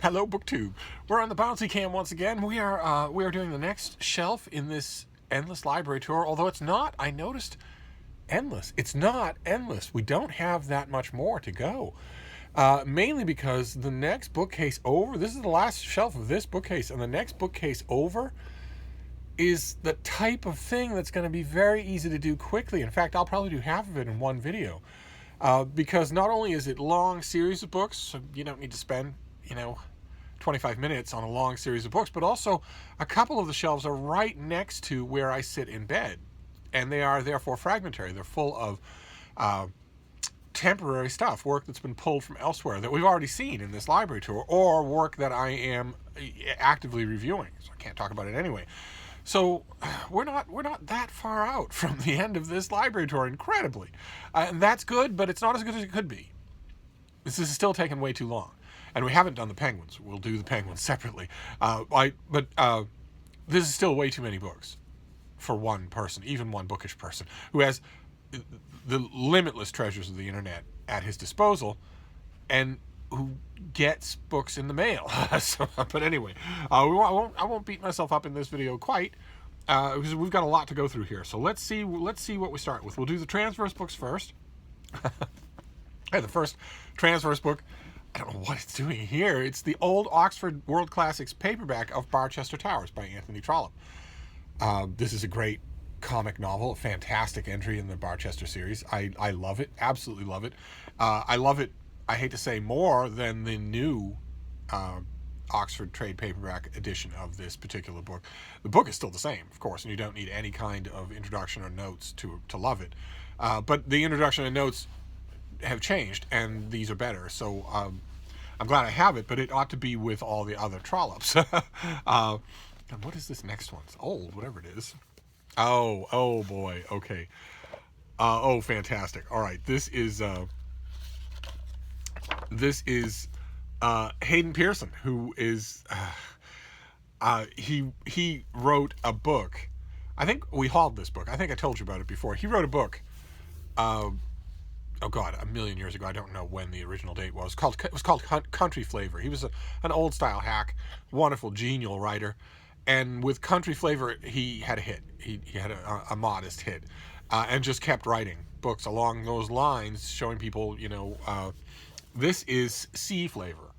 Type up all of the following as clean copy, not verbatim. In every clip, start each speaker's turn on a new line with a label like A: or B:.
A: Hello, BookTube. We're on the bouncy cam once again. We are doing the next shelf in this endless library tour. Although it's not, I noticed, endless. It's not endless. We don't have that much more to go. Mainly because the next bookcase over, this is the last shelf of this bookcase, and the next bookcase over is the type of thing that's going to be very easy to do quickly. In fact, I'll probably do half of it in one video. Because not only is it a long series of books, so you don't need to spend, 25 minutes on a long series of books, but also a couple of the shelves are right next to where I sit in bed, and they are therefore fragmentary. They're full of temporary stuff, work that's been pulled from elsewhere that we've already seen in this library tour, or work that I am actively reviewing, so I can't talk about it anyway. So we're not that far out from the end of this library tour, incredibly, and that's good, but it's not as good as it could be. This is still taking way too long. And we haven't done the Penguins. We'll do the Penguins separately. But this is still way too many books for one person, even one bookish person, who has the limitless treasures of the internet at his disposal, and who gets books in the mail. But anyway, I won't beat myself up in this video quite, because we've got a lot to go through here. So let's see what we start with. We'll do the transverse books first. The first transverse book, I don't know what it's doing here. It's the old Oxford World Classics paperback of Barchester Towers by Anthony Trollope. This is a great comic novel, a fantastic entry in the Barchester series. I love it, absolutely love it. I love it, I hate to say, more than the new Oxford trade paperback edition of this particular book. The book is still the same, of course, and you don't need any kind of introduction or notes to love it. But the introduction and notes have changed, and these are better. So I'm glad I have it, but it ought to be with all the other Trollopes. And what is this next one? It's old, whatever it is. Oh boy. Okay. Fantastic. All right. This is Hayden Pearson, who is he wrote a book. I think we hauled this book. I think I told you about it before. He wrote a book. Oh God, a million years ago. I don't know when the original date was. It was called Country Flavor. He was an old style hack, wonderful, genial writer, and with Country Flavor, he had a hit. He had a modest hit, and just kept writing books along those lines, showing people, this is Sea Flavor,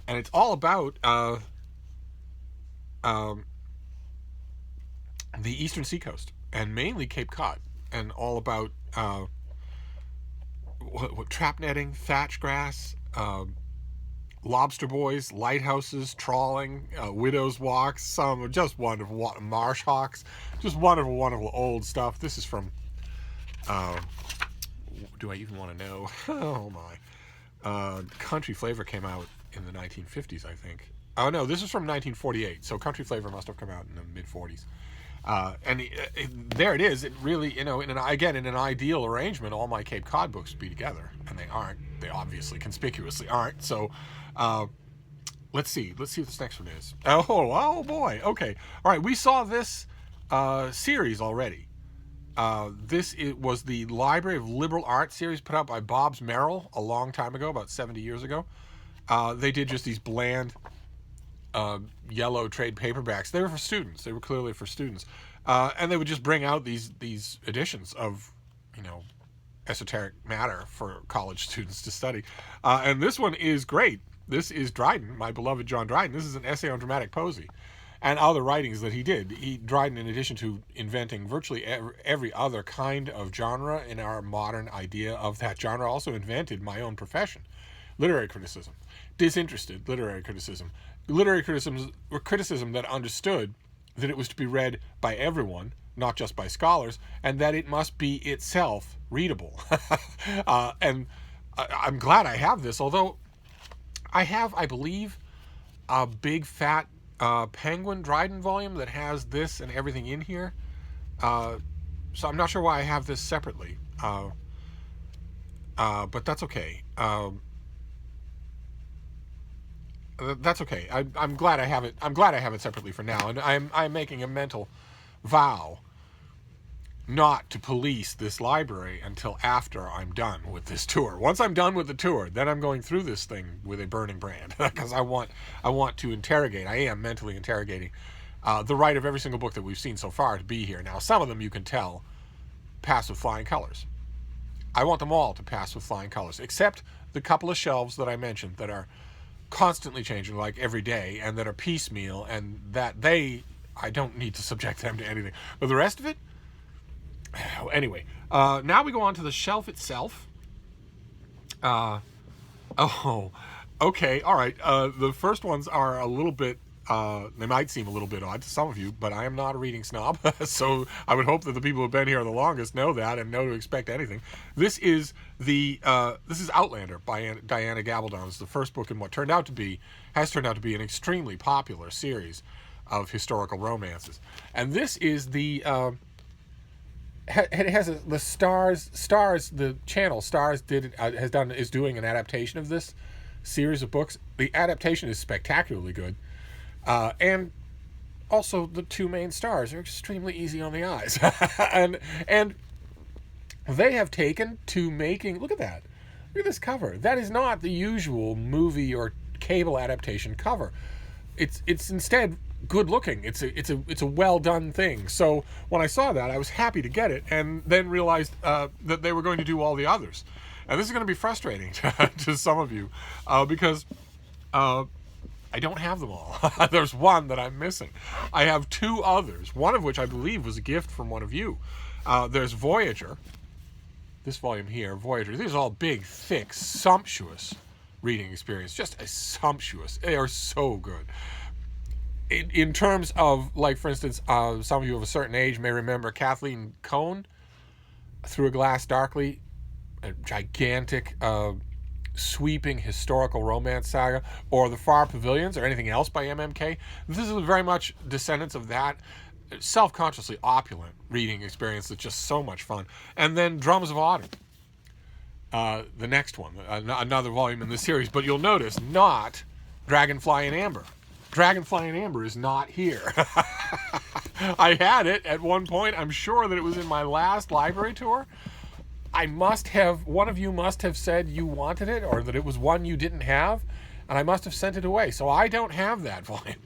A: and it's all about the eastern seacoast, and mainly Cape Cod, and all about what trap netting, thatch grass, lobster boys, lighthouses, trawling, widows' walks, some just wonderful, marsh hawks, just wonderful old stuff. This is from, do I even want to know? Oh my. Country Flavor came out in the 1950s, I think. Oh no, this is from 1948, so Country Flavor must have come out in the mid-40s. And there it is. It really, in an ideal arrangement, all my Cape Cod books would be together, and they aren't. They obviously, conspicuously aren't. So, let's see what this next one is. Oh boy. Okay. All right. We saw this series already. It was the Library of Liberal Arts series put out by Bobbs Merrill a long time ago, about 70 years ago. They did just these bland yellow trade paperbacks. They were for students. They were clearly for students, and they would just bring out these editions of esoteric matter for college students to study. And this one is great. This is Dryden, my beloved John Dryden. This is an essay on dramatic poesy and other writings that he did. Dryden, in addition to inventing virtually every other kind of genre in our modern idea of that genre, also invented my own profession, literary criticism, disinterested literary criticism. Literary criticism that understood that it was to be read by everyone, not just by scholars, and that it must be itself readable. And I'm glad I have this, although I have, I believe, a big fat Penguin Dryden volume that has this and everything in here. So I'm not sure why I have this separately. But that's okay. That's okay. I'm glad I have it. I'm glad I have it separately for now, and I'm making a mental vow not to police this library until after I'm done with this tour. Once I'm done with the tour, then I'm going through this thing with a burning brand because I want to interrogate. I am mentally interrogating the right of every single book that we've seen so far to be here. Now, some of them you can tell pass with flying colors. I want them all to pass with flying colors, except the couple of shelves that I mentioned that are constantly changing, like every day, and that are piecemeal, and that I don't need to subject them to anything. But the rest of it, anyway, now we go on to the shelf itself. Okay, all right. The first ones are a little bit, they might seem a little bit odd to some of you, but I am not a reading snob, so I would hope that the people who've been here the longest know that and know to expect anything. This is Outlander by Diana Gabaldon. It's the first book in what has turned out to be an extremely popular series of historical romances. And this is the... it has the Stars, the channel Stars is doing an adaptation of this series of books. The adaptation is spectacularly good, and also the two main stars are extremely easy on the eyes, and they have taken to making. Look at this cover. That is not the usual movie or cable adaptation cover. It's instead good looking. It's a well done thing. So when I saw that, I was happy to get it, and then realized that they were going to do all the others. And this is going to be frustrating to some of you because I don't have them all. There's one that I'm missing. I have two others, one of which I believe was a gift from one of you. There's Voyager. This volume here, Voyager. These are all big, thick, sumptuous reading experience. Just sumptuous. They are so good. In terms of, like, for instance, some of you of a certain age may remember Kathleen Cohn, Through a Glass Darkly, a gigantic, sweeping historical romance saga, or The Far Pavilions, or anything else by MMK. This is very much descendants of that self-consciously opulent reading experience that's just so much fun. And then Drums of Autumn, the next one, another volume in the series, but you'll notice not Dragonfly in Amber. Dragonfly in Amber is not here. I had it at one point. I'm sure that it was in my last library tour. One of you must have said you wanted it, or that it was one you didn't have, and I must have sent it away. So I don't have that volume.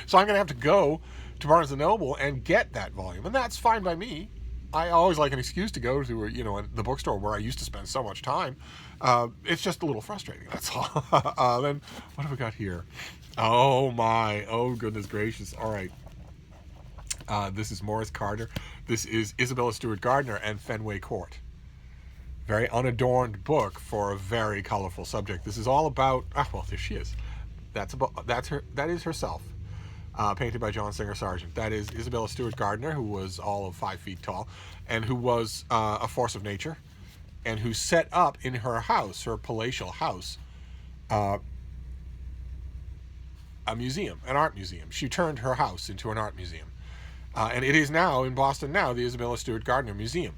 A: So I'm going to have to go to Barnes & Noble and get that volume, and that's fine by me. I always like an excuse to go to, the bookstore where I used to spend so much time. It's just a little frustrating, that's all. Then, what have we got here? Oh, my. Oh, goodness gracious. All right. This is Morris Carter. This is Isabella Stewart Gardner and Fenway Court. Very unadorned book for a very colorful subject. This is all about... well, there she is. That is herself. Painted by John Singer Sargent. That is Isabella Stewart Gardner, who was all of 5 feet tall, and who was a force of nature, and who set up in her house, her palatial house, a museum, an art museum. She turned her house into an art museum. And it is now, in Boston now, the Isabella Stewart Gardner Museum.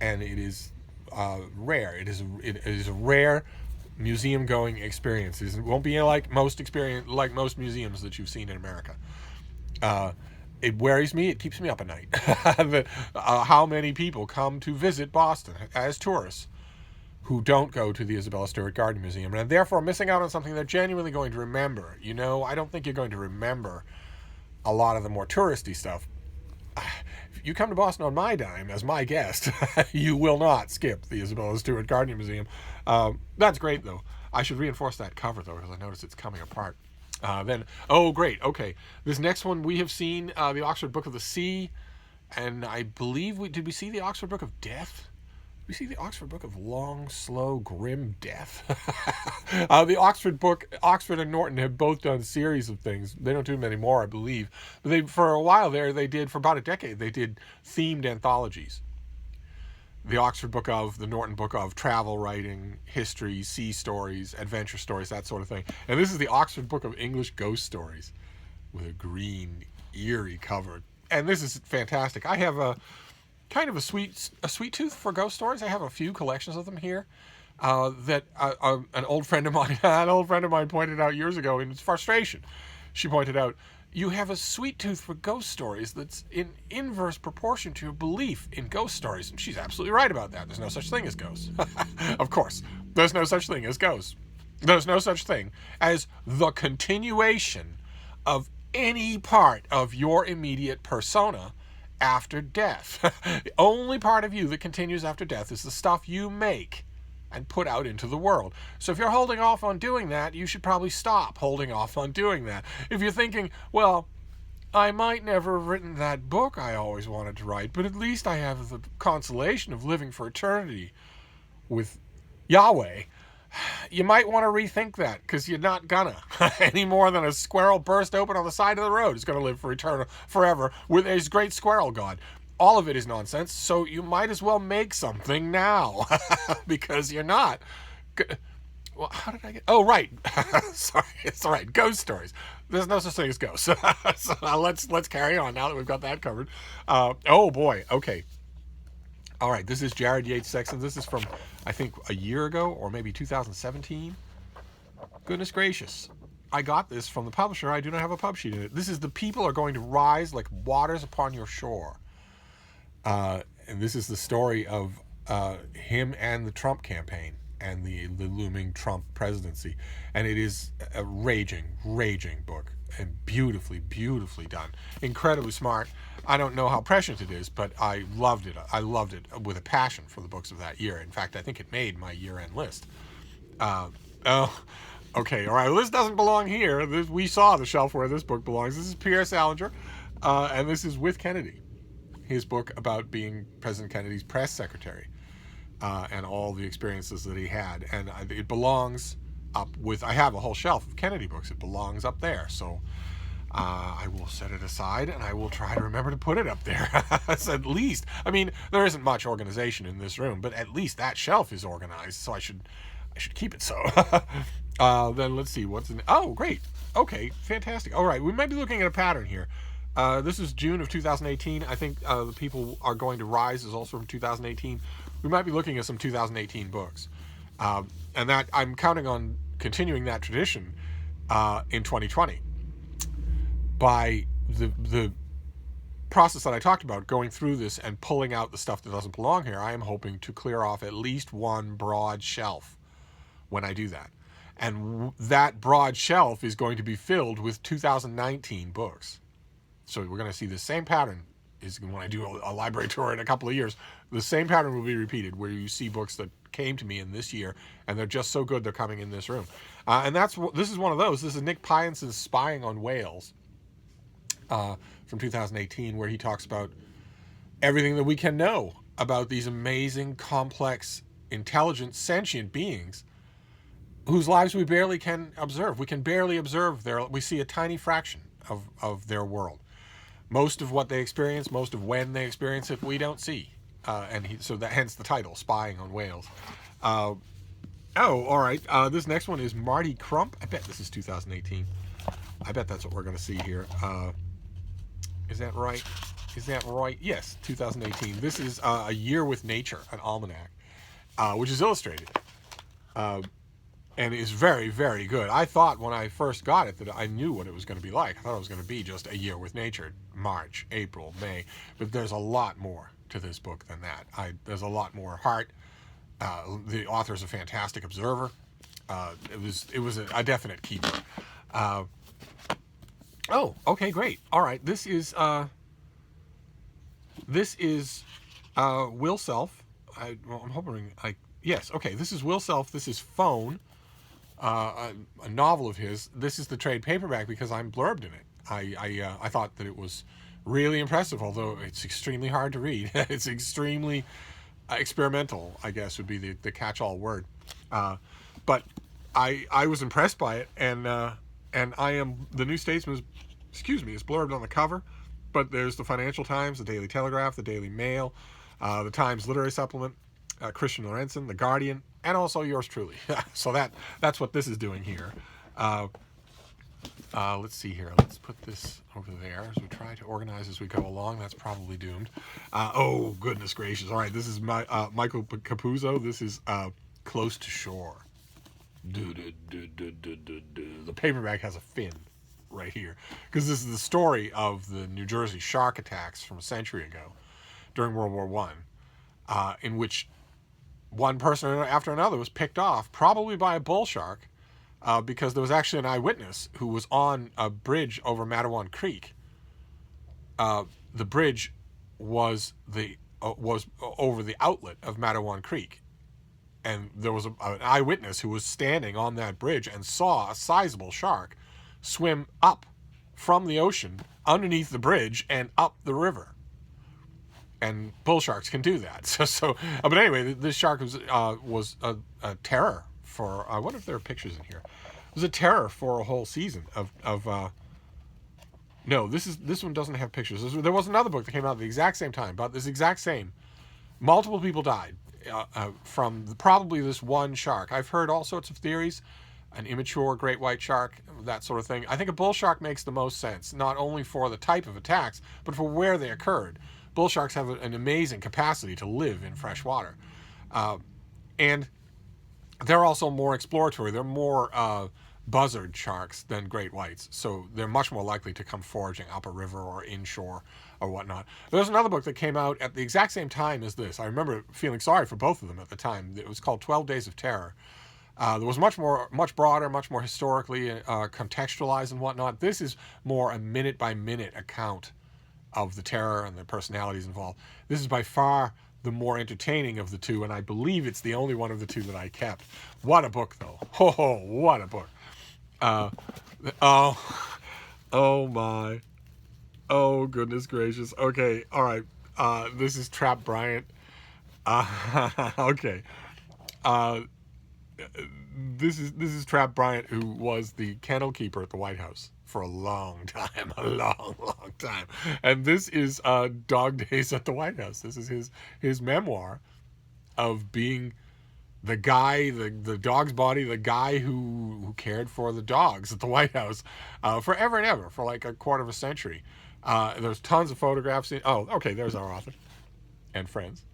A: And it is rare. It is a rare museum-going experience. It won't be like most museums that you've seen in America. It worries me. It keeps me up at night. How many people come to visit Boston as tourists who don't go to the Isabella Stewart Gardner Museum, and therefore missing out on something they're genuinely going to remember. I don't think you're going to remember a lot of the more touristy stuff. If you come to Boston on my dime as my guest, you will not skip the Isabella Stewart Gardner Museum. That's great, though. I should reinforce that cover, though, because I notice it's coming apart. Great, okay. This next one, we have seen the Oxford Book of the Sea, and I believe did we see the Oxford Book of Death? We see the Oxford Book of Long, Slow, Grim Death. The Oxford and Norton have both done series of things. They don't do them anymore, I believe. But for a while there, for about a decade, they did themed anthologies. The Oxford Book of, the Norton Book of travel writing, history, sea stories, adventure stories, that sort of thing. And this is the Oxford Book of English Ghost Stories with a green, eerie cover. And this is fantastic. I have a sweet tooth for ghost stories. I have a few collections of them here that an old friend of mine pointed out years ago in his frustration. She pointed out, you have a sweet tooth for ghost stories that's in inverse proportion to your belief in ghost stories. And she's absolutely right about that. There's no such thing as ghosts. Of course, there's no such thing as ghosts. There's no such thing as the continuation of any part of your immediate persona after death. The only part of you that continues after death is the stuff you make and put out into the world. So if you're holding off on doing that, you should probably stop holding off on doing that. If you're thinking, well, I might never have written that book I always wanted to write, but at least I have the consolation of living for eternity with Yahweh, you might want to rethink that, because you're not gonna. Any more than a squirrel burst open on the side of the road is going to live for eternal forever with his great squirrel god. All of it is nonsense, so you might as well make something now, because you're not. Well, how did I get... Oh, right. Sorry, it's all right. Ghost stories. There's no such thing as ghosts. So let's carry on now that we've got that covered. Oh, boy. Okay. All right, this is Jared Yates Sexton. This is from, I think, a year ago, or maybe 2017. Goodness gracious. I got this from the publisher. I do not have a pub sheet in it. This is The People Are Going to Rise Like Waters Upon Your Shore. And this is the story of him and the Trump campaign and the looming Trump presidency. And it is a raging book, and beautifully done. Incredibly smart. I don't know how prescient it is, but I loved it. I loved it with a passion for the books of that year. In fact, I think it made my year-end list. Okay, all right. Well, this doesn't belong here. We saw the shelf where this book belongs. This is Pierre Salinger, and this is With Kennedy, his book about being President Kennedy's press secretary, and all the experiences that he had. And it belongs up with... I have a whole shelf of Kennedy books. It belongs up there, so... I will set it aside, and I will try to remember to put it up there. So at least, I mean, there isn't much organization in this room, but at least that shelf is organized, so I should keep it so. Then let's see what's in. Oh, great. Okay, fantastic. All right, we might be looking at a pattern here. This is June of 2018. I think The People Are Going to Rise is also from 2018. We might be looking at some 2018 books, and that I'm counting on continuing that tradition in 2020. By the process that I talked about, going through this and pulling out the stuff that doesn't belong here, I am hoping to clear off at least one broad shelf when I do that. And that broad shelf is going to be filled with 2019 books. So we're going to see the same pattern is when I do a library tour in a couple of years. The same pattern will be repeated, where you see books that came to me in this year, and they're just so good they're coming in this room. And this is one of those. This is Nick Pians's Spying on Whales. From 2018, where he talks about everything that we can know about these amazing, complex, intelligent, sentient beings whose lives we barely can observe. We can barely observe we see a tiny fraction of their world. Most of what they experience, most of when they experience it, we don't see. So hence the title, Spying on Whales. All right. This next one is Marty Crump. I bet this is 2018. I bet that's what we're going to see here. Is that right? Yes, 2018. This is A Year with Nature, an almanac, which is illustrated, and is very, very good. I thought when I first got it that I knew what it was going to be like. I thought it was going to be just A Year with Nature, March, April, May. But there's a lot more to this book than that. There's a lot more heart. The author's a fantastic observer. It was a definite keeper. Oh, okay, great. All right, this is Will Self. I'm hoping yes. Okay, this is Will Self. This is Phone, a novel of his. This is the trade paperback because I'm blurbed in it. I thought that it was really impressive, although it's extremely hard to read. It's extremely experimental, I guess would be the catch-all word. But I was impressed by it, and the New Statesman is blurbed on the cover, but there's the Financial Times, the Daily Telegraph, the Daily Mail, the Times Literary Supplement, Christian Lorenzen, the Guardian, and also yours truly. So that's what this is doing here. Let's see here. Let's put this over there as we try to organize as we go along. That's probably doomed. Oh, goodness gracious. All right, this is Michael Capuzzo. This is Close to Shore. The paperback has a fin. right here, because this is the story of the New Jersey shark attacks from a century ago during World War I, in which one person after another was picked off, probably by a bull shark, because there was actually an eyewitness who was on a bridge over Matawan Creek. The bridge was over the outlet of Matawan Creek, and there was an eyewitness who was standing on that bridge and saw a sizable shark swim up from the ocean underneath the bridge and up the river. And bull sharks can do that. But anyway, this shark was a terror for. I wonder if there are pictures in here. It was a terror for a whole season of. No, this one doesn't have pictures. There was another book that came out at the exact same time, about this exact same. Multiple people died from probably this one shark. I've heard all sorts of theories. An immature great white shark, that sort of thing. I think a bull shark makes the most sense, not only for the type of attacks, but for where they occurred. Bull sharks have an amazing capacity to live in fresh water. And they're also more exploratory. They're more buzzard sharks than great whites. So they're much more likely to come foraging up a river or inshore or whatnot. There's another book that came out at the exact same time as this. I remember feeling sorry for both of them at the time. It was called 12 Days of Terror. There was much broader, much more historically contextualized and whatnot. This is more a minute-by-minute account of the terror and the personalities involved. This is by far the more entertaining of the two, and I believe it's the only one of the two that I kept. What a book, though. Oh, what a book. Oh my. Oh, goodness gracious. Okay, all right. This is Trap Bryant. Okay. This is Trap Bryant, who was the kennel keeper at the White House for a long time, long time. And this is Dog Days at the White House. This is his memoir of being the guy, the dog's body, the guy who cared for the dogs at the White House forever and ever, for like a quarter of a century. There's tons of photographs. There's our author and friends.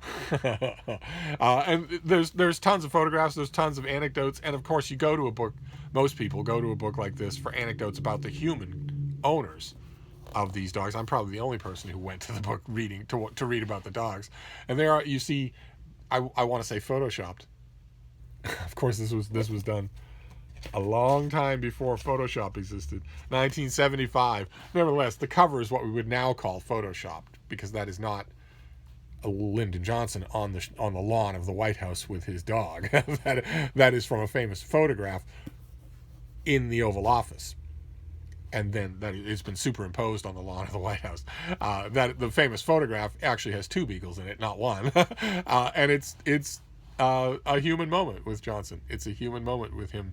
A: And there's tons of photographs, there's tons of anecdotes, and of course you go to a book, most people go to a book like this for anecdotes about the human owners of these dogs. I'm probably the only person who went to the book reading to read about the dogs. And there are, you see, I want to say photoshopped. Of course this was done a long time before Photoshop existed, 1975. Nevertheless, the cover is what we would now call photoshopped, because that is not Lyndon Johnson on the lawn of the White House with his dog. that is from a famous photograph in the Oval Office, and then that it's been superimposed on the lawn of the White House. That the famous photograph actually has two beagles in it, not one. And it's a human moment with Johnson. It's a human moment with him.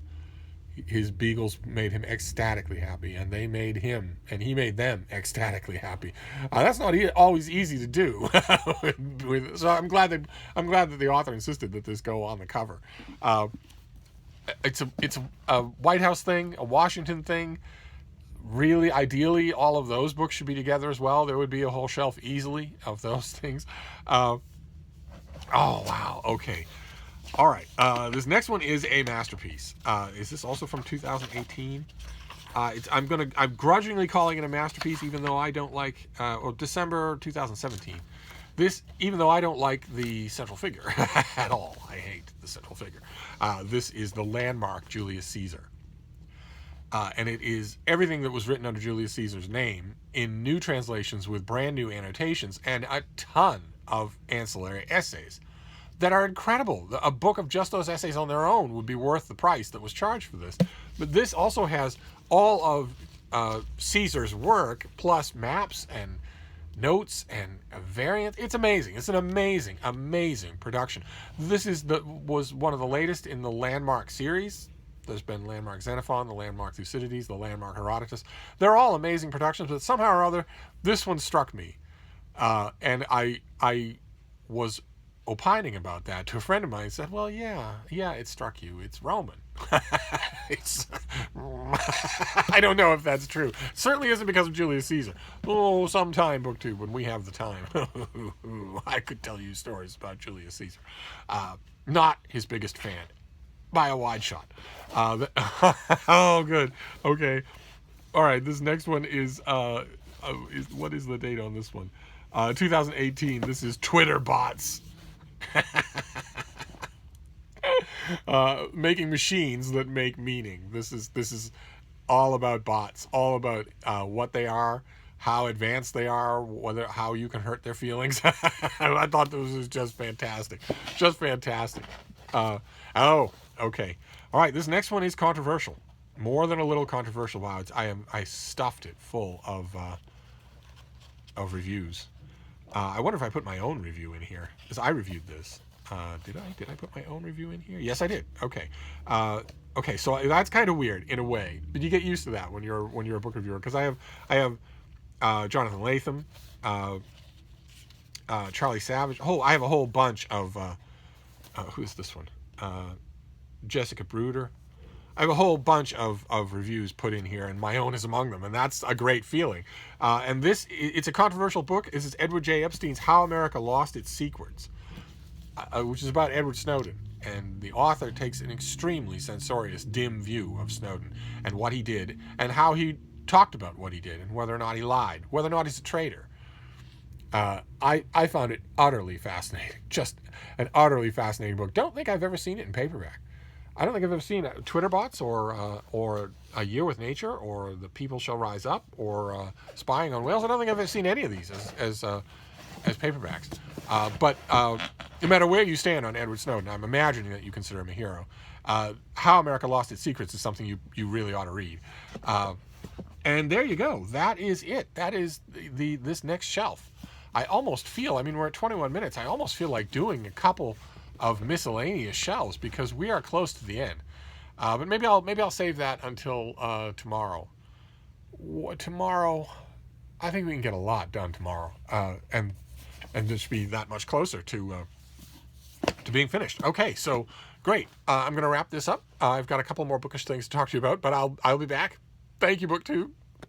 A: His beagles made him ecstatically happy, and they made him, and he made them ecstatically happy. That's not always easy to do. So I'm glad that the author insisted that this go on the cover. It's a White House thing, a Washington thing. Really, ideally, all of those books should be together as well. There would be a whole shelf easily of those things. Oh wow, okay. All right, this next one is a masterpiece. Is this also from 2018? I'm grudgingly calling it a masterpiece, even though I don't like, December 2017. Even though I don't like the central figure at all. I hate the central figure. This is the Landmark Julius Caesar. And it is everything that was written under Julius Caesar's name in new translations with brand new annotations and a ton of ancillary essays that are incredible. A book of just those essays on their own would be worth the price that was charged for this. But this also has all of Caesar's work, plus maps and notes and variants. It's amazing. It's an amazing, amazing production. This was one of the latest in the Landmark series. There's been Landmark Xenophon, the Landmark Thucydides, the Landmark Herodotus. They're all amazing productions, but somehow or other, this one struck me. And I was opining about that to a friend of mine. He said, well, yeah, it struck you. It's Roman. I don't know if that's true. It certainly isn't because of Julius Caesar. Oh, sometime, book two, when we have the time. I could tell you stories about Julius Caesar. Not his biggest fan, by a wide shot. Oh, good. Okay. All right, this next one is what is the date on this one? 2018. This is Twitter bots. Making machines that make meaning. This is all about bots, all about what they are, how advanced they are, how you can hurt their feelings. I thought this was just fantastic, just fantastic. Oh, okay, all right. This next one is controversial, more than a little controversial. Wow, I stuffed it full of reviews. I wonder if I put my own review in here, because I reviewed this. Did I put my own review in here? Yes, I did. Okay. Okay, so that's kind of weird in a way, but you get used to that when you're a book reviewer. Because I have Jonathan Latham, Charlie Savage. I have a whole bunch of who is this one? Jessica Bruder. I have a whole bunch of reviews put in here, and my own is among them, and that's a great feeling. And it's a controversial book. This is Edward J. Epstein's How America Lost Its Secrets, which is about Edward Snowden. And the author takes an extremely censorious, dim view of Snowden and what he did, and how he talked about what he did, and whether or not he lied, whether or not he's a traitor. I found it utterly fascinating. Just an utterly fascinating book. Don't think I've ever seen it in paperback. I don't think I've ever seen Twitter bots or A Year with Nature or The People Shall Rise Up or Spying on Whales. I don't think I've ever seen any of these as paperbacks. But no matter where you stand on Edward Snowden, I'm imagining that you consider him a hero. How America Lost Its Secrets is something you really ought to read. And there you go. That is it. That is this next shelf. I almost feel, we're at 21 minutes. I almost feel like doing a couple of miscellaneous shelves because we are close to the end. But maybe I'll save that until tomorrow. Tomorrow, I think we can get a lot done tomorrow, and just be that much closer to being finished. Okay, so great. I'm going to wrap this up. I've got a couple more bookish things to talk to you about, but I'll be back. Thank you, BookTube.